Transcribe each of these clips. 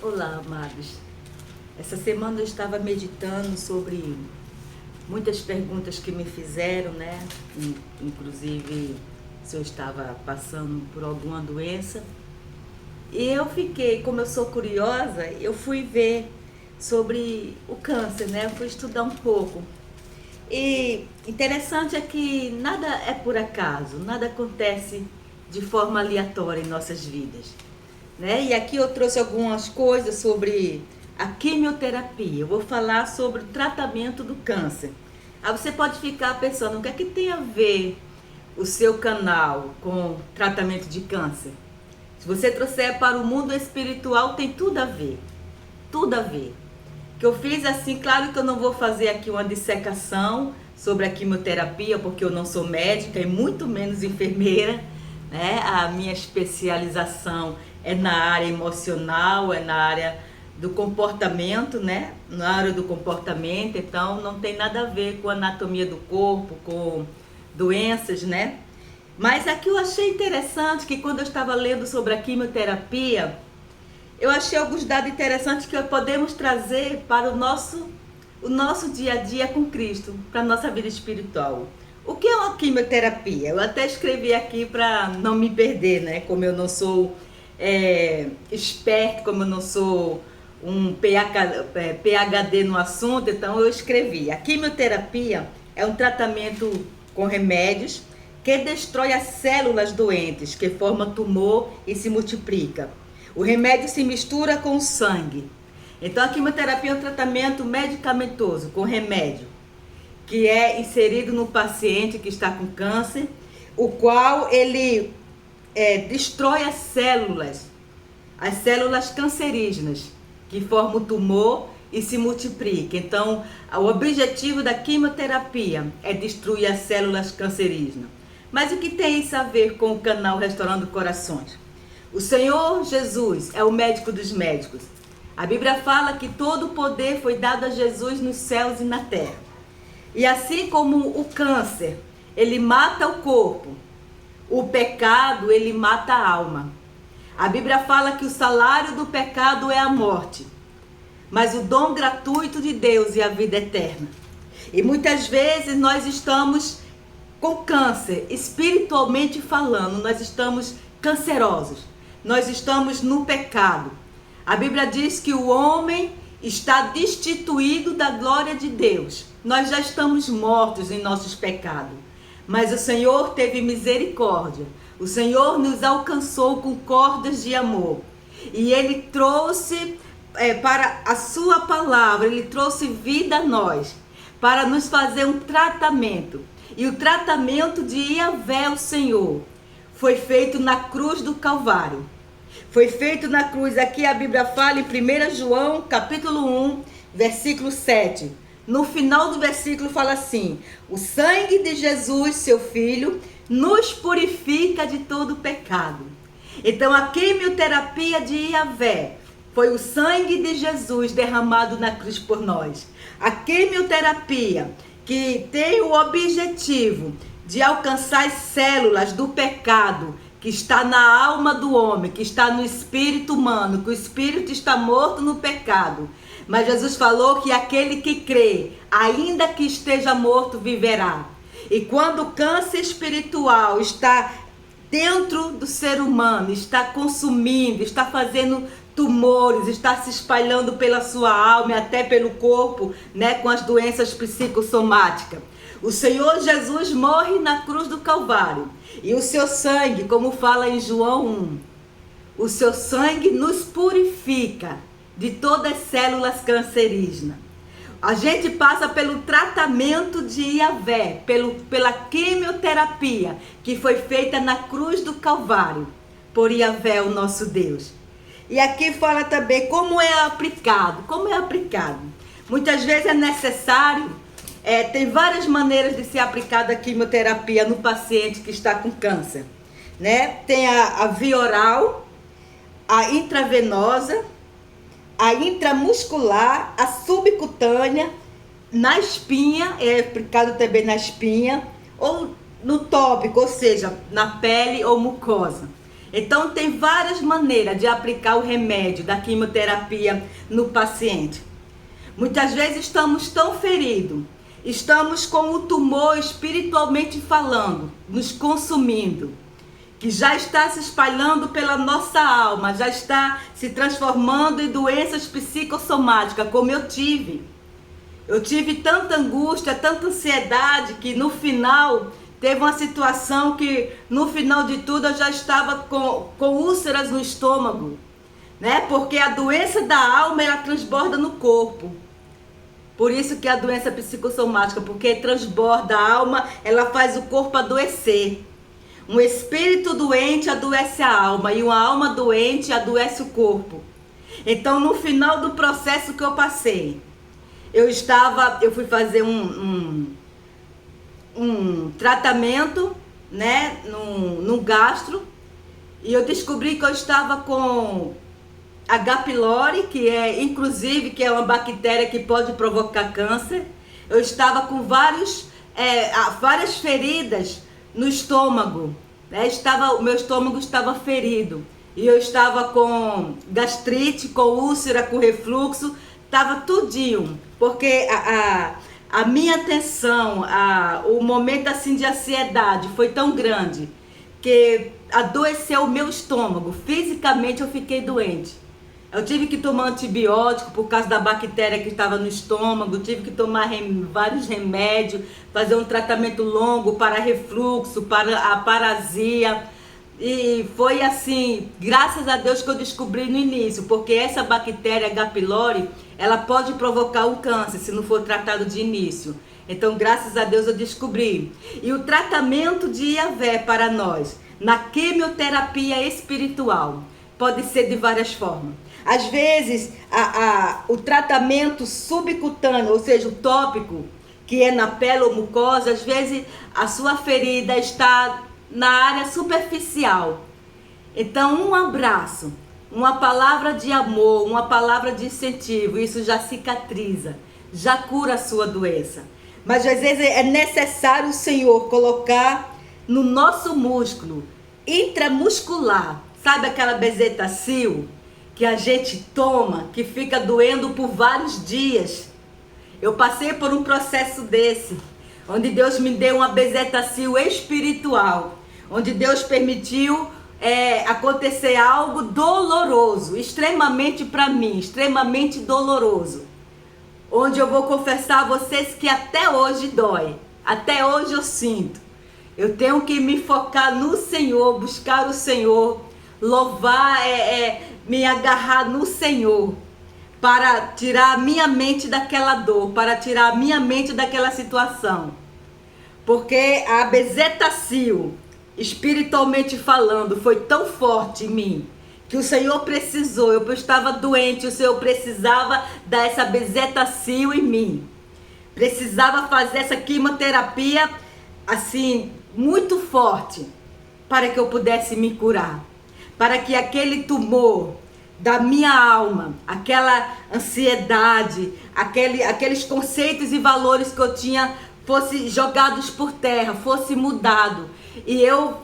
Olá, amados. Essa semana eu estava meditando sobre muitas perguntas que me fizeram, né? Inclusive se eu estava passando por alguma doença. E eu fiquei, como eu sou curiosa, eu fui ver sobre o câncer, né? Eu fui estudar um pouco. E interessante é que nada é por acaso, nada acontece de forma aleatória em nossas vidas, né? E aqui eu trouxe algumas coisas sobre a quimioterapia. Eu vou falar sobre o tratamento do câncer. Aí você pode ficar pensando, o que é que tem a ver o seu canal com tratamento de câncer? Se você trouxer para o mundo espiritual, tem tudo a ver. Tudo a ver. Que eu fiz assim, claro que eu não vou fazer aqui uma dissecação sobre a quimioterapia, porque eu não sou médica e muito menos enfermeira, né? A minha especialização é na área emocional, é na área do comportamento, né? Na área do comportamento, então não tem nada a ver com a anatomia do corpo, com doenças, né? Mas aqui eu achei interessante que quando eu estava lendo sobre a quimioterapia, eu achei alguns dados interessantes que podemos trazer para o nosso dia a dia com Cristo, para a nossa vida espiritual. O que é uma quimioterapia? Eu até escrevi aqui para não me perder, né? Como eu não sou esperto, como eu não sou um PhD no assunto, então eu escrevi. A quimioterapia é um tratamento com remédios que destrói as células doentes, que formam tumor e se multiplica. O remédio se mistura com o sangue. Então a quimioterapia é um tratamento medicamentoso com remédio que é inserido no paciente que está com câncer, o qual ele destrói as células cancerígenas que formam o tumor e se multiplica. Então, o objetivo da quimioterapia é destruir as células cancerígenas. Mas o que tem isso a ver com o canal Restaurando Corações? O Senhor Jesus é o médico dos médicos. A Bíblia fala que todo o poder foi dado a Jesus nos céus e na terra. E assim como o câncer, ele mata o corpo, o pecado, ele mata a alma. A Bíblia fala que o salário do pecado é a morte, mas o dom gratuito de Deus é a vida eterna. E muitas vezes nós estamos com câncer, espiritualmente falando, nós estamos cancerosos, nós estamos no pecado. A Bíblia diz que o homem está destituído da glória de Deus. Nós já estamos mortos em nossos pecados, mas o Senhor teve misericórdia. O Senhor nos alcançou com cordas de amor e Ele trouxe para a sua palavra, Ele trouxe vida a nós, para nos fazer um tratamento. E o tratamento de Yahvé, o Senhor, foi feito na cruz do Calvário. Foi feito na cruz. Aqui a Bíblia fala em 1 João, capítulo 1, versículo 7. No final do versículo fala assim: o sangue de Jesus, seu Filho, nos purifica de todo pecado. Então a quimioterapia de Yahvé foi o sangue de Jesus derramado na cruz por nós. A quimioterapia que tem o objetivo de alcançar as células do pecado que está na alma do homem, que está no espírito humano, que o espírito está morto no pecado. Mas Jesus falou que aquele que crê, ainda que esteja morto, viverá. E quando o câncer espiritual está dentro do ser humano, está consumindo, está fazendo tumores, está se espalhando pela sua alma e até pelo corpo, né, com as doenças psicossomáticas. O Senhor Jesus morre na cruz do Calvário e o seu sangue, como fala em João 1, o seu sangue nos purifica de todas as células cancerígenas. A gente passa pelo tratamento de Yahvé, pela quimioterapia que foi feita na cruz do Calvário, por Yahvé, o nosso Deus. E aqui fala também como é aplicado. Como é aplicado? Muitas vezes é necessário, tem várias maneiras de ser aplicada a quimioterapia no paciente que está com câncer, né? Tem a via oral, a intravenosa, a intramuscular, a subcutânea, na espinha, é aplicado também na espinha, ou no tópico, ou seja, na pele ou mucosa. Então tem várias maneiras de aplicar o remédio da quimioterapia no paciente. Muitas vezes estamos tão feridos, estamos com o tumor espiritualmente falando, nos consumindo, que já está se espalhando pela nossa alma, já está se transformando em doenças psicossomáticas, como eu tive. Eu tive tanta angústia, tanta ansiedade, que no final teve uma situação que no final de tudo eu já estava com úlceras no estômago, né? Porque a doença da alma, ela transborda no corpo. Por isso que a doença psicossomática, porque transborda a alma, ela faz o corpo adoecer. Um espírito doente adoece a alma e uma alma doente adoece o corpo. Então, no final do processo que eu passei, eu fui fazer um tratamento, né, no gastro, e eu descobri que eu estava com H. pylori, que é uma bactéria que pode provocar câncer. Eu estava com várias feridas no estômago, né? O meu estômago estava ferido e eu estava com gastrite, com úlcera, com refluxo, estava tudinho, porque a minha tensão, o momento assim de ansiedade foi tão grande que adoeceu o meu estômago. Fisicamente eu fiquei doente. Eu tive que tomar antibiótico por causa da bactéria que estava no estômago, tive que tomar vários remédios, fazer um tratamento longo para refluxo, para a paralisia. E foi assim, graças a Deus, que eu descobri no início, porque essa bactéria H. pylori, ela pode provocar um câncer se não for tratado de início. Então, graças a Deus, eu descobri. E o tratamento de Yahvé para nós, na quimioterapia espiritual, pode ser de várias formas. Às vezes, o tratamento subcutâneo, ou seja, o tópico, que é na pele ou mucosa, às vezes a sua ferida está na área superficial. Então, um abraço, uma palavra de amor, uma palavra de incentivo, isso já cicatriza, já cura a sua doença. Mas às vezes é necessário o Senhor colocar no nosso músculo intramuscular, sabe aquela bezetacil que a gente toma, que fica doendo por vários dias? Eu passei por um processo desse, onde Deus me deu uma bezetacil espiritual, onde Deus permitiu acontecer algo doloroso, extremamente para mim, extremamente doloroso. Onde eu vou confessar a vocês que até hoje dói, até hoje eu sinto. Eu tenho que me focar no Senhor, buscar o Senhor, louvar, me agarrar no Senhor, para tirar a minha mente daquela dor, para tirar a minha mente daquela situação. Porque a bezetacil, espiritualmente falando, foi tão forte em mim, que o Senhor precisou, eu estava doente, o Senhor precisava dar essa bezetacil em mim. Precisava fazer essa quimioterapia, assim, muito forte, para que eu pudesse me curar. Para que aquele tumor da minha alma, aquela ansiedade, aqueles conceitos e valores que eu tinha, fosse jogados por terra, fosse mudado. E eu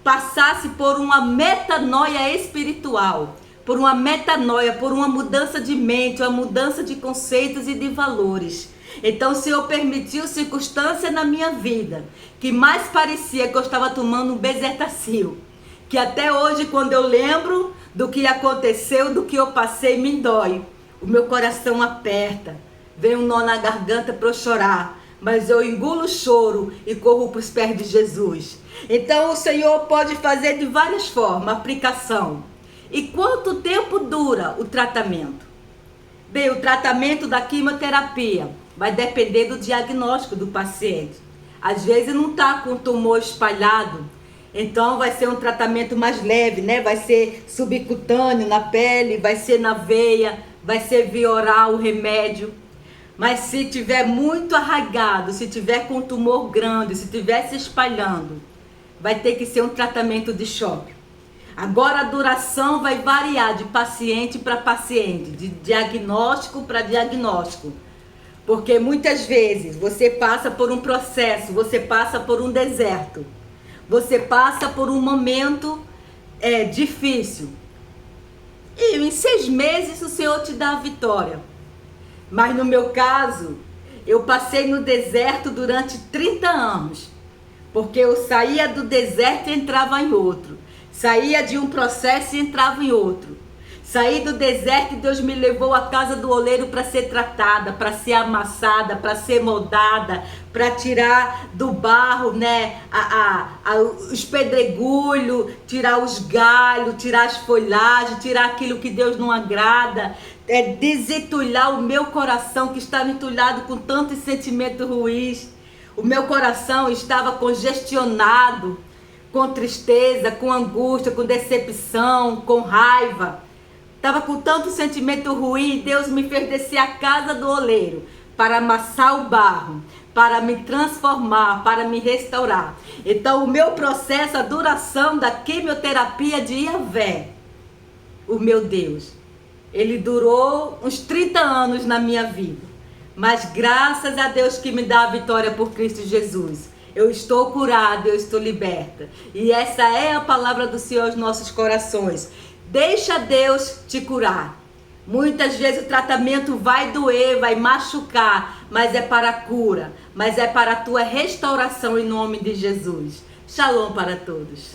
passasse por uma metanoia espiritual, por uma metanoia, por uma mudança de mente, uma mudança de conceitos e de valores. Então, o Senhor permitiu circunstância na minha vida, que mais parecia que eu estava tomando um bezetacil, que até hoje, quando eu lembro do que aconteceu, do que eu passei, me dói. O meu coração aperta, vem um nó na garganta para eu chorar, mas eu engulo o choro e corro para os pés de Jesus. Então o Senhor pode fazer de várias formas, aplicação. E quanto tempo dura o tratamento? Bem, o tratamento da quimioterapia vai depender do diagnóstico do paciente. Às vezes não está com tumor espalhado, então vai ser um tratamento mais leve, né? Vai ser subcutâneo na pele, vai ser na veia, vai ser via oral o remédio. Mas se tiver muito arraigado, se tiver com tumor grande, se tiver se espalhando, vai ter que ser um tratamento de choque. Agora a duração vai variar de paciente para paciente, de diagnóstico para diagnóstico. Porque muitas vezes você passa por um processo, você passa por um deserto. Você passa por um momento difícil. E em 6 meses o Senhor te dá a vitória. Mas no meu caso, eu passei no deserto durante 30 anos. Porque eu saía do deserto e entrava em outro. Saía de um processo e entrava em outro. Saí do deserto e Deus me levou à casa do oleiro para ser tratada, para ser amassada, para ser moldada, para tirar do barro, né, os pedregulhos, tirar os galhos, tirar as folhagens, tirar aquilo que Deus não agrada, desentulhar o meu coração que estava entulhado com tantos sentimentos ruins. O meu coração estava congestionado, com tristeza, com angústia, com decepção, com raiva. Estava com tanto sentimento ruim, Deus me fez descer à casa do oleiro para amassar o barro, para me transformar, para me restaurar. Então o meu processo, a duração da quimioterapia de Yahvé, o meu Deus, ele durou uns 30 anos na minha vida. Mas graças a Deus que me dá a vitória por Cristo Jesus. Eu estou curada, eu estou liberta. E essa é a palavra do Senhor aos nossos corações. Deixa Deus te curar. Muitas vezes o tratamento vai doer, vai machucar, mas é para a cura, mas é para a tua restauração em nome de Jesus. Shalom para todos.